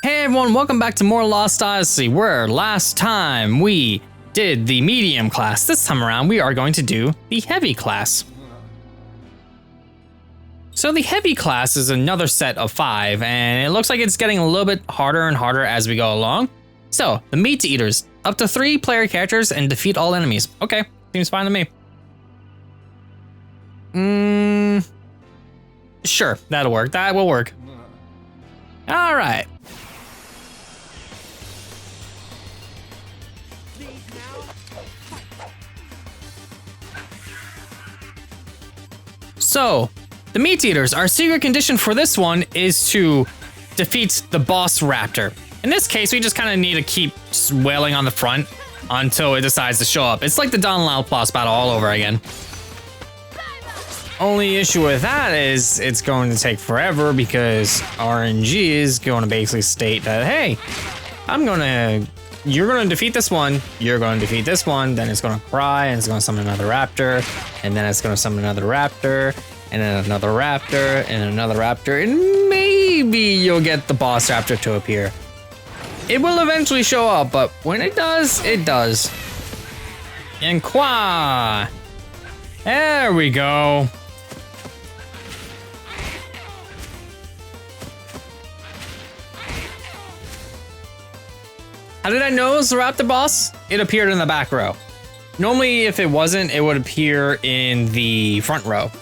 Hey everyone, welcome back to more Lost Odyssey, where last time we did the medium class. This time around, we are going to do the heavy class. So the heavy class is another set of 5, and it looks like it's getting a little bit harder and harder as we go along. So, the Meat Eaters, up to 3 player characters and defeat all enemies. Okay, seems fine to me. Sure, that'll work. That will work. All right. So, the Meat Eaters, our secret condition for this one is to defeat the boss raptor. In this case, we just kind of need to keep just wailing on the front until it decides to show up. It's like the Don Loud boss battle all over again. Only issue with that is it's going to take forever because RNG is going to basically state that, hey, you're going to defeat this one, you're going to defeat this one, then it's going to cry and it's going to summon another raptor, and then it's going to summon another raptor, and then another raptor, and another raptor, and maybe you'll get the boss raptor to appear. It will eventually show up, but when it does, it does. And qua! There we go. How did I know it was the raptor boss? It appeared in the back row. Normally, if it wasn't, it would appear in the front row.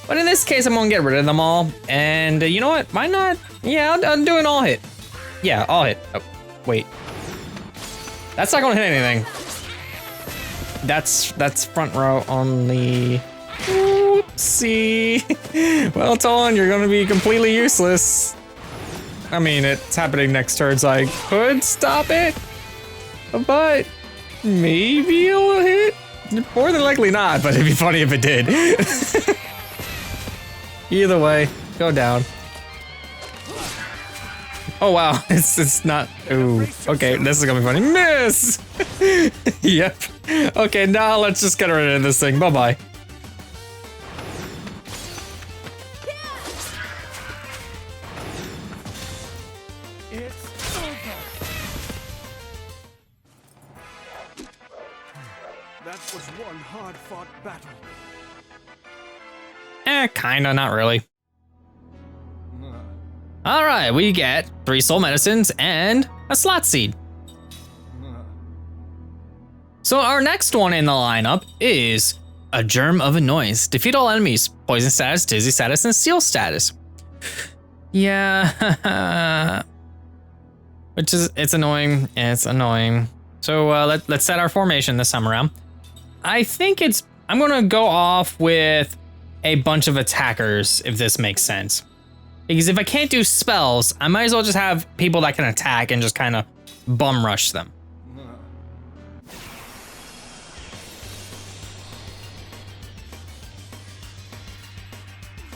But in this case, I'm gonna get rid of them all. And you know what? Why not? Yeah, I'll do an all hit. Yeah, all hit. Oh, wait. That's not gonna hit anything. That's front row only. Oopsie. Well, Tolan, you're gonna be completely useless. I mean, it's happening next turn, so I could stop it, but maybe it'll hit. More than likely not, but it'd be funny if it did. Either way, go down. Oh wow, it's not. Ooh, okay, this is gonna be funny. Miss. Yep. Okay, now let's just get rid of this thing. Bye bye. That was one hard-fought battle. Kinda, not really. All right, we get 3 soul medicines and a slot seed. So our next one in the lineup is a Germ of Annoyance. Defeat all enemies, poison status, dizzy status, and seal status. Yeah, it's annoying. It's annoying. So let's set our formation this time around. I think I'm gonna go off with a bunch of attackers, if this makes sense. Because if I can't do spells, I might as well just have people that can attack and just kind of bum rush them.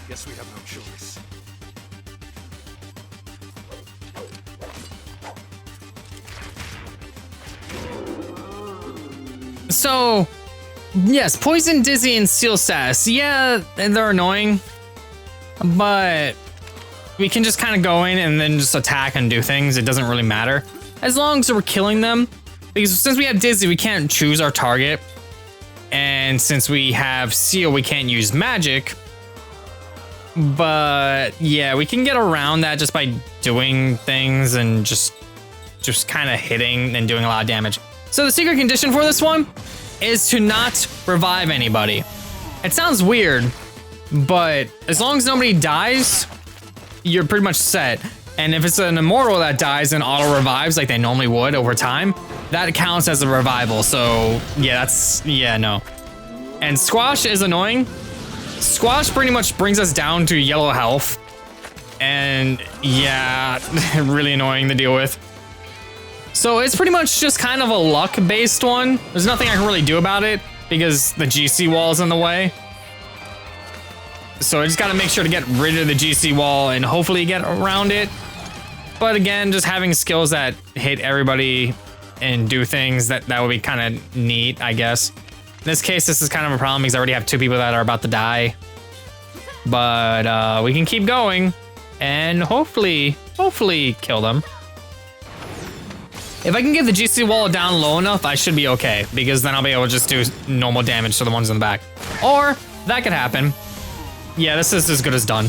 Guess we have no choice. So, yes, poison, dizzy, and seal status. Yeah, they're annoying, but we can just kind of go in and then just attack and do things. It doesn't really matter as long as we're killing them, because since we have dizzy, we can't choose our target, and since we have seal, we can't use magic. But yeah, we can get around that just by doing things and just kind of hitting and doing a lot of damage. So the secret condition for this one is to not revive anybody. It sounds weird, but as long as nobody dies, you're pretty much set. And if it's an immortal that dies and auto revives like they normally would over time, that counts as a revival. So yeah, no. And squash is annoying. Squash pretty much brings us down to yellow health. And yeah, really annoying to deal with. So it's pretty much just kind of a luck-based one. There's nothing I can really do about it because the GC wall is in the way. So I just gotta make sure to get rid of the GC wall and hopefully get around it. But again, just having skills that hit everybody and do things, that would be kind of neat, I guess. In this case, this is kind of a problem because I already have 2 people that are about to die. But we can keep going and hopefully kill them. If I can get the GC wall down low enough, I should be okay, because then I'll be able to just do normal damage to the ones in the back. Or that could happen. Yeah, this is as good as done.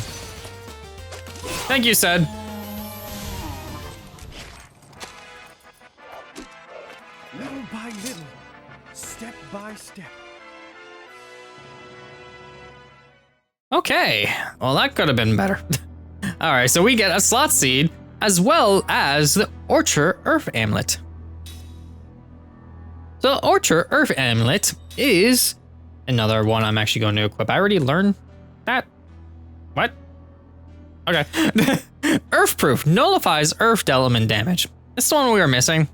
Thank you, Sed. Little by little, step by step. Okay, well that could have been better. All right, so we get a slot seed as well as the Orchard Earth Amulet. So Orchard Earth Amulet is another one I'm actually going to equip. I already learned that. What? Okay. Earth Proof nullifies Earth element damage. This is the one we were missing.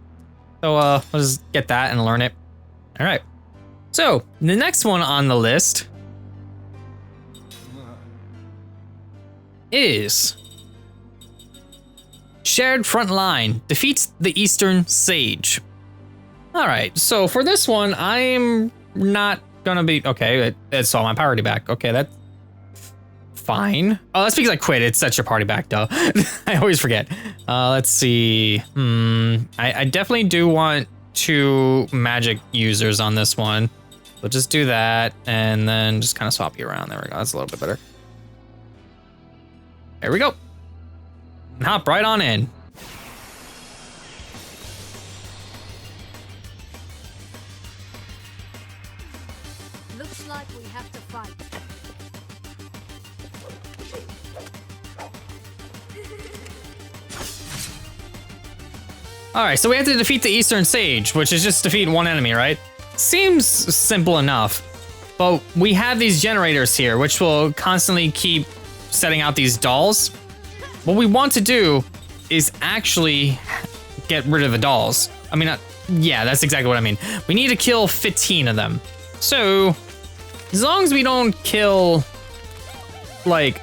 So let's get that and learn it. All right. So the next one on the list is Shared Front Line defeats the Eastern Sage. All right, so for this one, I'm not gonna be okay. It's all my party back. Okay, that's fine. Oh, that's because I quit. It sets your party back, duh. I always forget. Let's see. I definitely do want 2 magic users on this one. We'll just do that and then just kind of swap you around. There we go. That's a little bit better. There we go. Hop right on in. Looks like we have to fight. All right, so we have to defeat the Eastern Sage, which is just defeat 1 enemy, right? Seems simple enough, but we have these generators here, which will constantly keep setting out these dolls. What we want to do is actually get rid of the dolls. I mean, yeah, that's exactly what I mean. We need to kill 15 of them. So, as long as we don't kill, like,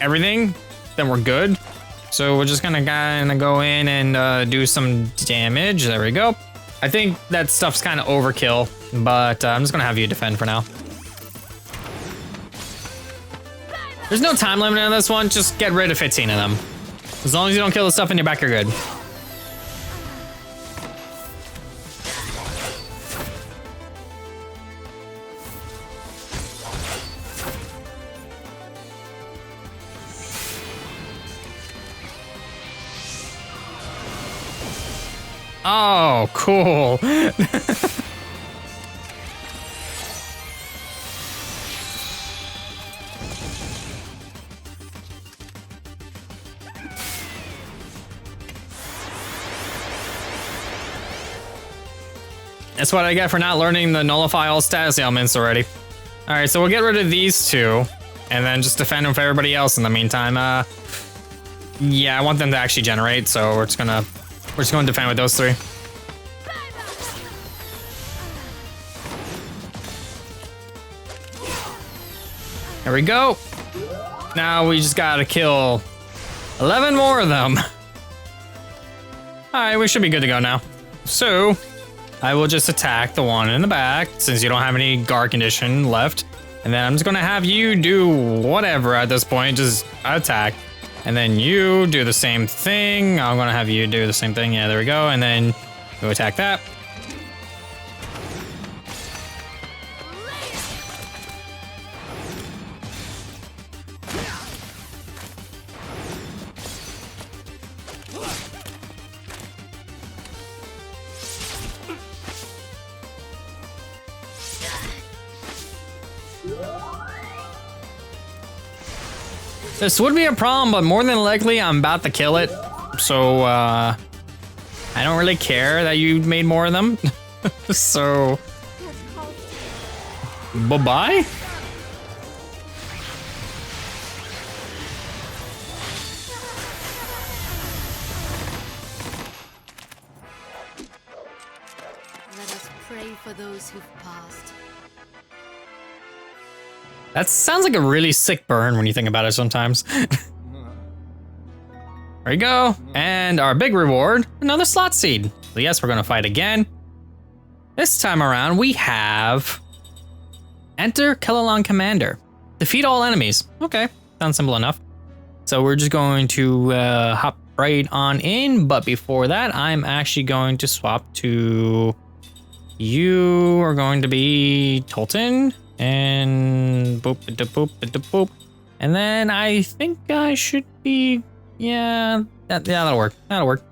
everything, then we're good. So we're just gonna go in and do some damage. There we go. I think that stuff's kind of overkill, but I'm just gonna have you defend for now. There's no time limit on this one, just get rid of 15 of them. As long as you don't kill the stuff in your back, you're good. Oh, cool. That's what I get for not learning the nullify all status ailments already. All right, so we'll get rid of these 2 and then just defend them for everybody else in the meantime. Yeah, I want them to actually generate, so we're just gonna defend with those 3. There we go. Now we just gotta kill 11 more of them. All right, we should be good to go now. So I will just attack the one in the back since you don't have any guard condition left. And then I'm just gonna have you do whatever at this point, just attack. And then you do the same thing. I'm gonna have you do the same thing. Yeah, there we go. And then you attack that. This would be a problem, but more than likely I'm about to kill it. So, I don't really care that you made more of them. So, bye-bye? Let us pray for those who've passed. That sounds like a really sick burn when you think about it sometimes. There you go. And our big reward, another slot seed. So yes, we're gonna fight again. This time around, we have Enter Kellalon Commander. Defeat all enemies. Okay, sounds simple enough. So we're just going to hop right on in. But before that, I'm actually going to swap to you are going to be Tolton and boop, boop, boop. And then I think I should be, yeah, that'll work. That'll work.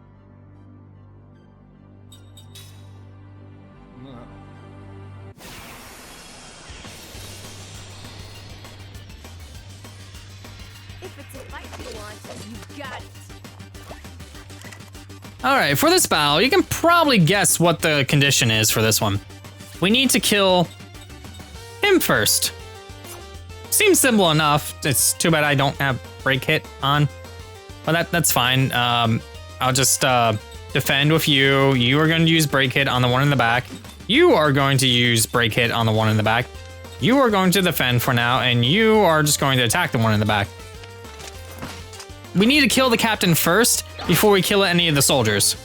If it's a fight you want, you got it. All right, for this battle, you can probably guess what the condition is for this one. We need to kill him first. Seems simple enough. It's too bad I don't have break hit on, but that's fine. I'll just defend with you. You are going to use break hit on the one in the back. You are going to use break hit on the one in the back. You are going to defend for now, and you are just going to attack the one in the back. We need to kill the captain first before we kill any of the soldiers.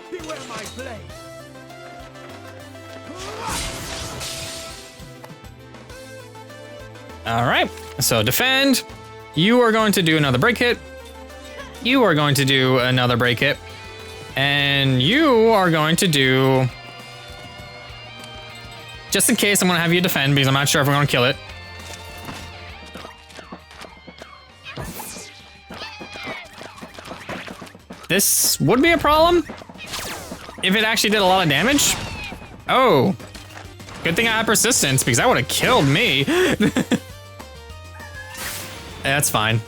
Beware my blade. All right, so defend. You are going to do another break hit. You are going to do another break hit. And you are going to do... Just in case, I'm going to have you defend because I'm not sure if we're going to kill it. This would be a problem if it actually did a lot of damage. Oh, good thing I have persistence because that would have killed me. That's fine.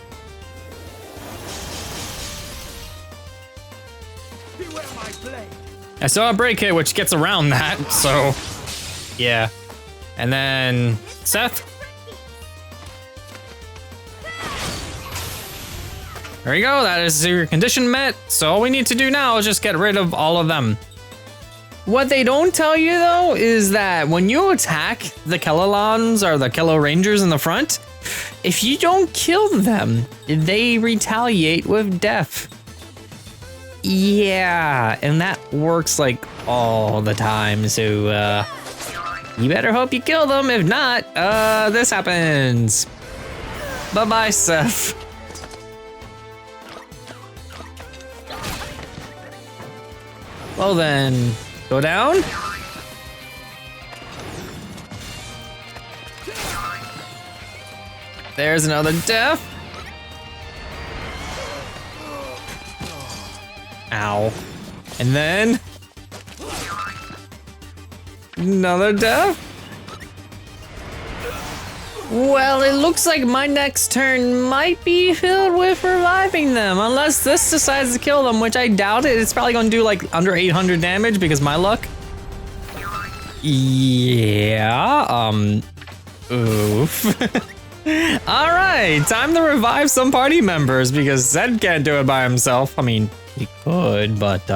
Beware my blade. I still have break hit, which gets around that, so yeah. And then Seth. There you go, that is your condition met. So all we need to do now is just get rid of all of them. What they don't tell you though is that when you attack the Kellolons or the Kello Rangers in the front, if you don't kill them, they retaliate with death. Yeah, and that works like all the time, so you better hope you kill them. If not, this happens. Bye-bye, Seth. Well then, go down. There's another death. Ow. And then another death. Well, it looks like my next turn might be filled with reviving them, unless this decides to kill them, which I doubt it. It's probably gonna do like under 800 damage because my luck. Yeah, oof. All right, time to revive some party members because Zed can't do it by himself. I mean, he could, but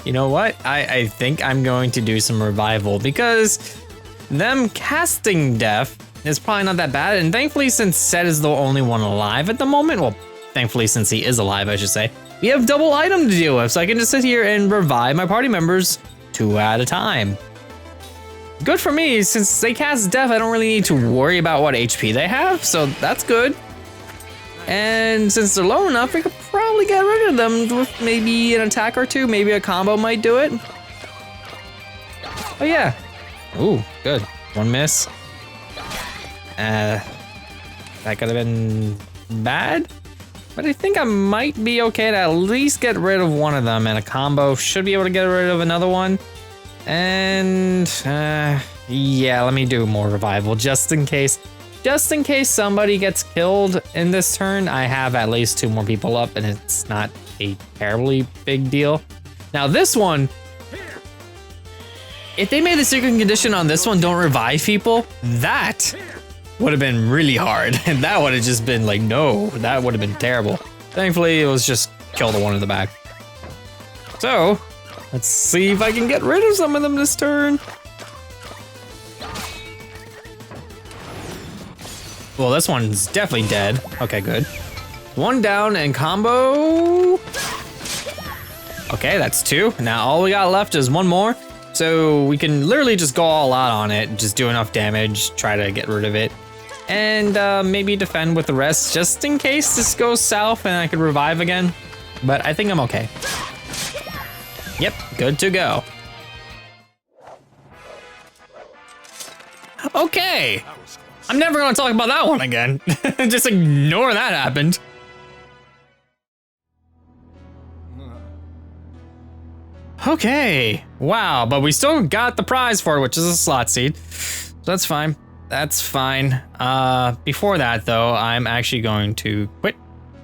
You know what? I think I'm going to do some revival because them casting death is probably not that bad. And thankfully, since Zed is the only one alive at the moment, well, thankfully, since he is alive, I should say, we have double item to deal with, so I can just sit here and revive my party members 2 at a time. Good for me, since they cast death, I don't really need to worry about what HP they have, so that's good. And since they're low enough, we could probably get rid of them with maybe an attack or two, maybe a combo might do it. Oh yeah. Ooh, good. One miss. That could have been bad. But I think I might be okay to at least get rid of one of them, and a combo should be able to get rid of another one. And yeah, let me do more revival just in case. Just in case somebody gets killed in this turn, I have at least 2 more people up, and it's not a terribly big deal. Now this one, if they made the secret condition on this one, don't revive people, that would have been really hard. And that would have just been like, no, that would have been terrible. Thankfully, it was just kill the one in the back. So, Let's see if I can get rid of some of them this turn. Well, this one's definitely dead. Okay, good. One down and combo. Okay, that's two. Now all we got left is one more. So we can literally just go all out on it, just do enough damage, try to get rid of it. And maybe defend with the rest just in case this goes south and I could revive again. But I think I'm okay. Yep, good to go. Okay. I'm never gonna talk about that one again. Just ignore that happened. Okay, wow, but we still got the prize for it, which is a slot seed. So that's fine, that's fine. Before that though, I'm actually going to quit.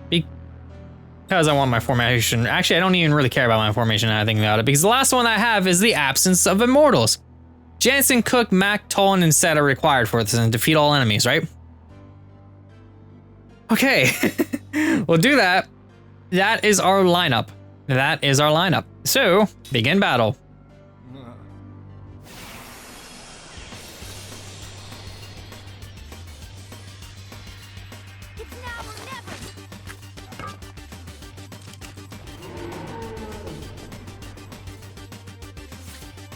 Because I want my formation. Actually, I don't even really care about my formation now I think about it, because the last one I have is the Absence of Immortals. Jansen, Cook, Mac, Tolan, and Set are required for this and defeat all enemies, right? Okay, we'll do that. That is our lineup. That is our lineup. So, begin battle.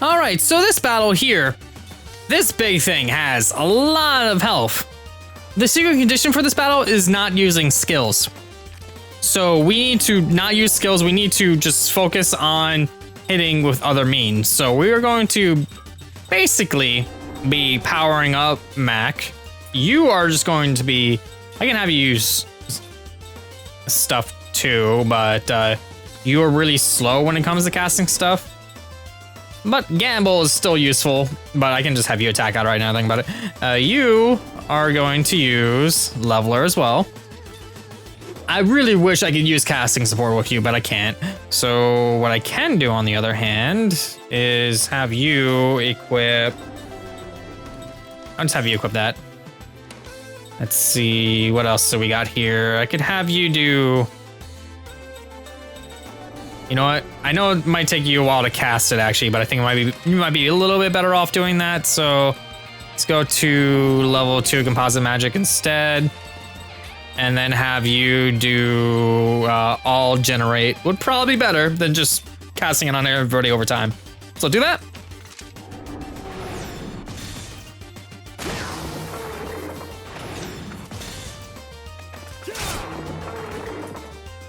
All right, so this battle here, this big thing has a lot of health. The secret condition for this battle is not using skills. So we need to not use skills, we need to just focus on hitting with other means. So we are going to basically be powering up Mac. You are just going to be, I can have you use stuff too, but you are really slow when it comes to casting stuff. But Gamble is still useful, but I can just have you attack out right now, think about it. You are going to use Leveler as well. I really wish I could use casting support with you, but I can't. So what I can do on the other hand is have you equip... I'll just have you equip that. Let's see, what else do we got here? I could have you do... You know what? I know it might take you a while to cast it actually, but I think you might be a little bit better off doing that. So let's go to level 2 composite magic instead. And then have you do all generate. Would probably be better than just casting it on everybody over time. So do that.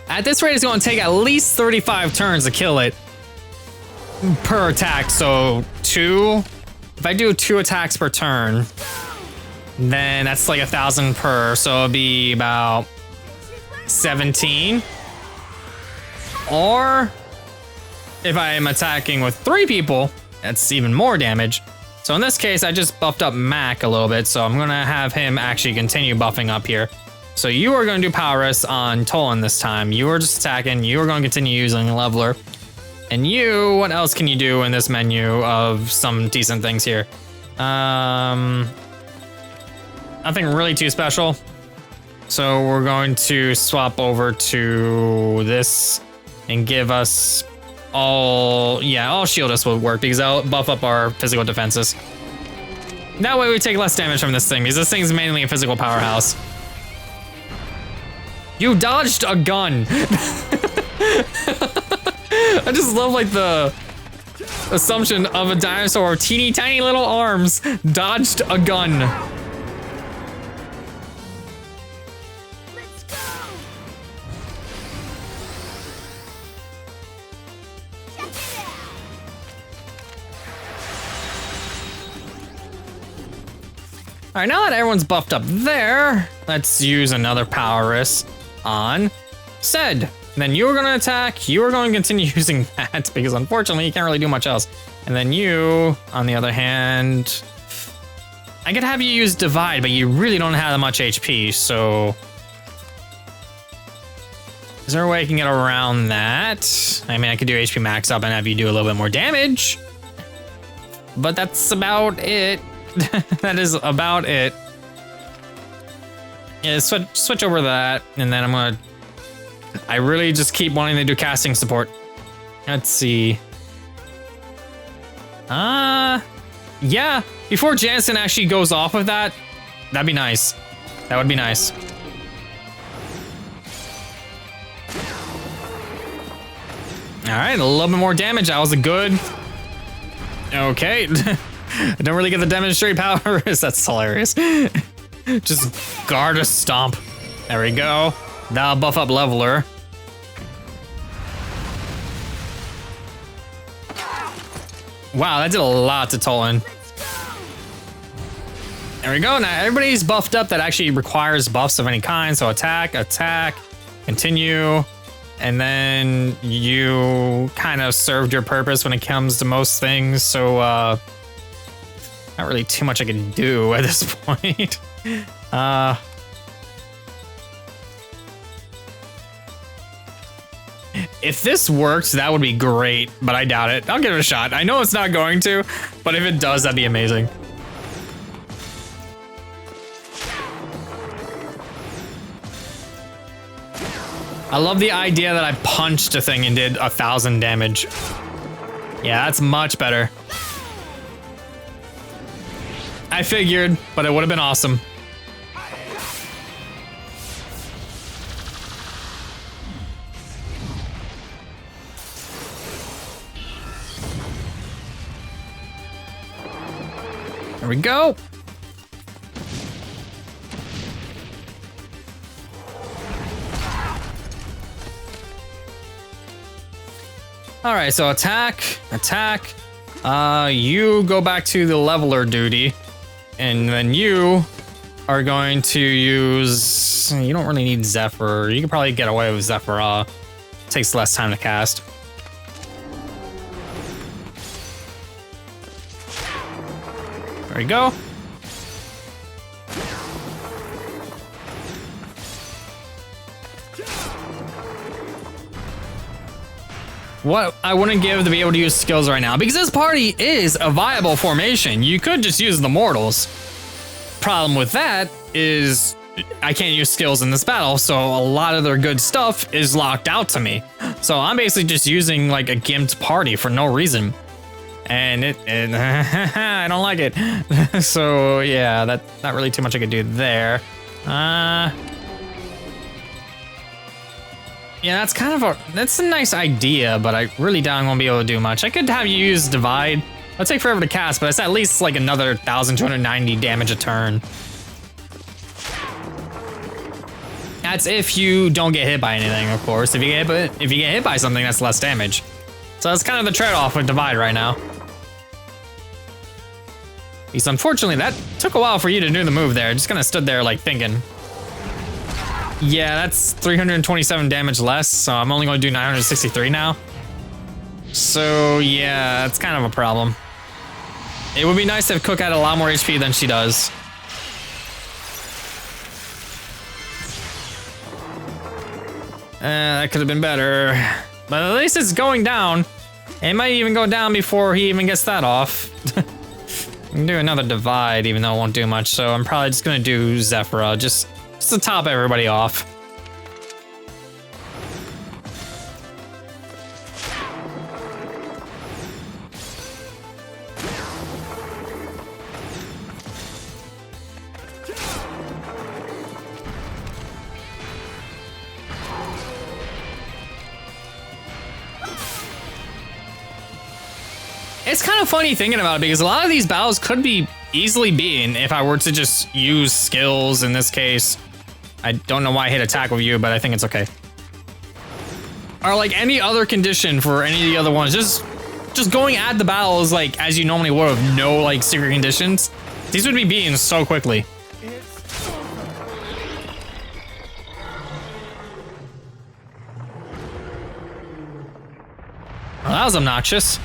At this rate, it's going to take at least 35 turns to kill it per attack. So 2, if I do 2 attacks per turn, then that's like 1,000 per, so it'll be about 17. Or if I am attacking with 3 people, that's even more damage. So in this case, I just buffed up Mac a little bit, so I'm gonna have him actually continue buffing up here. So you are gonna do Power Rest on Tolan this time. You are just attacking, you are gonna continue using Leveler. And you, what else can you do in this menu of some decent things here? Nothing really too special. So we're going to swap over to this and give us all, yeah, all shield us will work because I'll buff up our physical defenses. That way we take less damage from this thing because this thing's mainly a physical powerhouse. You dodged a gun. I just love like the assumption of a dinosaur with teeny tiny little arms dodged a gun. All right, now that everyone's buffed up there, let's use another Power Wrist on Sed. Then you are going to attack. You are going to continue using that because unfortunately you can't really do much else. And then you, on the other hand, I could have you use Divide, but you really don't have that much HP. So is there a way I can get around that? I mean, I could do HP max up and have you do a little bit more damage, but that's about it. That is about it. Yeah, switch over that, and then I'm gonna... I really just keep wanting to do casting support. Let's see. Yeah, before Jansen actually goes off with that, that'd be nice. That would be nice. All right, a little bit more damage. That was a good. Okay. I don't really get the demonstrate powers. That's hilarious. Just guard a stomp. There we go. That'll buff up leveler. Wow, that did a lot to Tolan. There we go. Now everybody's buffed up that actually requires buffs of any kind. So attack, attack, continue. And then you kind of served your purpose when it comes to most things. So not really too much I can do at this point. If this works, that would be great, but I doubt it. I'll give it a shot. I know it's not going to, but if it does, that'd be amazing. I love the idea that I punched a thing and did 1,000 damage. Yeah, that's much better. I figured, but it would have been awesome. There we go. All right, so attack, attack. You go back to the leveler duty, and then you are going to use. You don't really need Zephyr. You can probably get away with Zephyr. Takes less time to cast. There we go. What I wouldn't give to be able to use skills right now, because this party is a viable formation. You could just use the mortals. Problem with that is I can't use skills in this battle, so a lot of their good stuff is locked out to me. So I'm basically just using like a gimped party for no reason. And I don't like it. So yeah, that's not really too much I could do there. Yeah, that's kind of that's a nice idea, but I really doubt I won't be able to do much. I could have you use Divide. It'll take forever to cast, but it's at least like another 1,290 damage a turn. That's if you don't get hit by anything, of course. If you get hit by something, that's less damage. So that's kind of the trade-off with Divide right now. Because unfortunately, that took a while for you to do the move there. Just kind of stood there like thinking. Yeah, that's 327 damage less, so I'm only going to do 963 now. So yeah, that's kind of a problem. It would be nice if Cook had a lot more HP than she does. That could have been better. But at least it's going down. It might even go down before he even gets that off. I can do another Divide, even though it won't do much, so I'm probably just going to do Zephyra, just to top everybody off. It's kind of funny thinking about it because a lot of these battles could be easily beaten if I were to just use skills in this case. I don't know why I hit attack with you, but I think it's okay. Or like any other condition for any of the other ones, just going at the battles like as you normally would with no like secret conditions. These would be beaten so quickly. Well, that was obnoxious.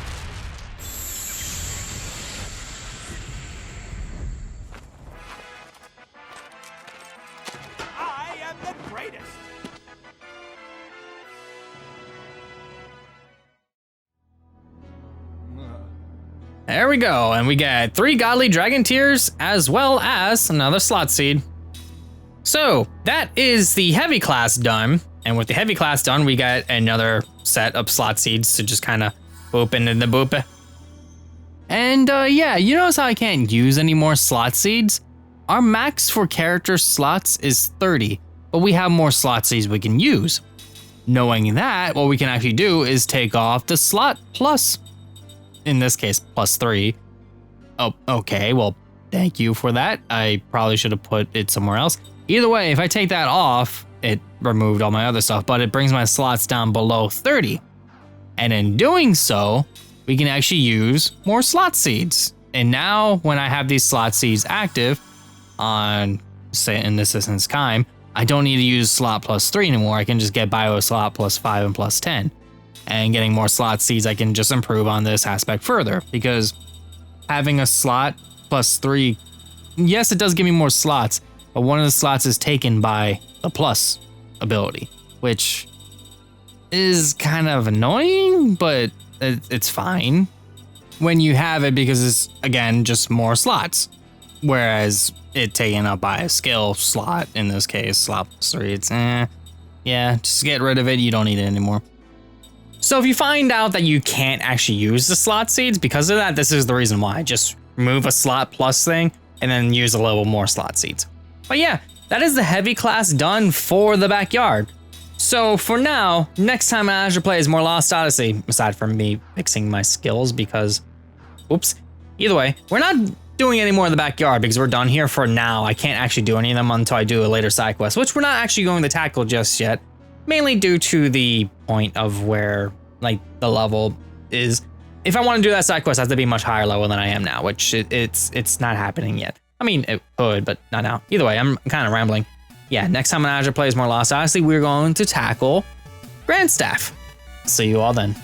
There we go, and we get 3 Godly Dragon Tears as well as another slot seed. So that is the heavy class done, and with the heavy class done, we got another set of slot seeds to just kind of boop into the boop. And yeah, you notice how I can't use any more slot seeds? Our max for character slots is 30, but we have more slot seeds we can use. Knowing that, what we can actually do is take off the slot plus, in this case, +3. Oh, okay, well, thank you for that. I probably should have put it somewhere else. Either way, if I take that off, it removed all my other stuff, but it brings my slots down below 30. And in doing so, we can actually use more slot seeds. And now when I have these slot seeds active on, say in this instance, Kime, I don't need to use slot +3 anymore. I can just get by with slot +5 and +10. And getting more slot seeds, I can just improve on this aspect further, because having a slot +3, yes, it does give me more slots, but one of the slots is taken by the plus ability, which is kind of annoying, but it's fine when you have it, because it's, again, just more slots. Whereas it taken up by a skill slot, in this case, slot +3, it's yeah, just get rid of it, you don't need it anymore. So if you find out that you can't actually use the slot seeds because of that, this is the reason why. Just remove a slot plus thing and then use a little more slot seeds. But yeah, that is the heavy class done for the backyard. So for now, next time Azure plays more Lost Odyssey, aside from me fixing my skills because, oops, either way, we're not doing any more in the backyard because we're done here for now. I can't actually do any of them until I do a later side quest, which we're not actually going to tackle just yet, mainly due to the point of where like the level is. If I want to do that side quest, I have to be much higher level than I am now, which it's not happening yet. I mean, it could, but not now. Either way, I'm kind of rambling. Yeah, next time Azure plays more Lost Odyssey, we're going to tackle Grandstaff. See you all then.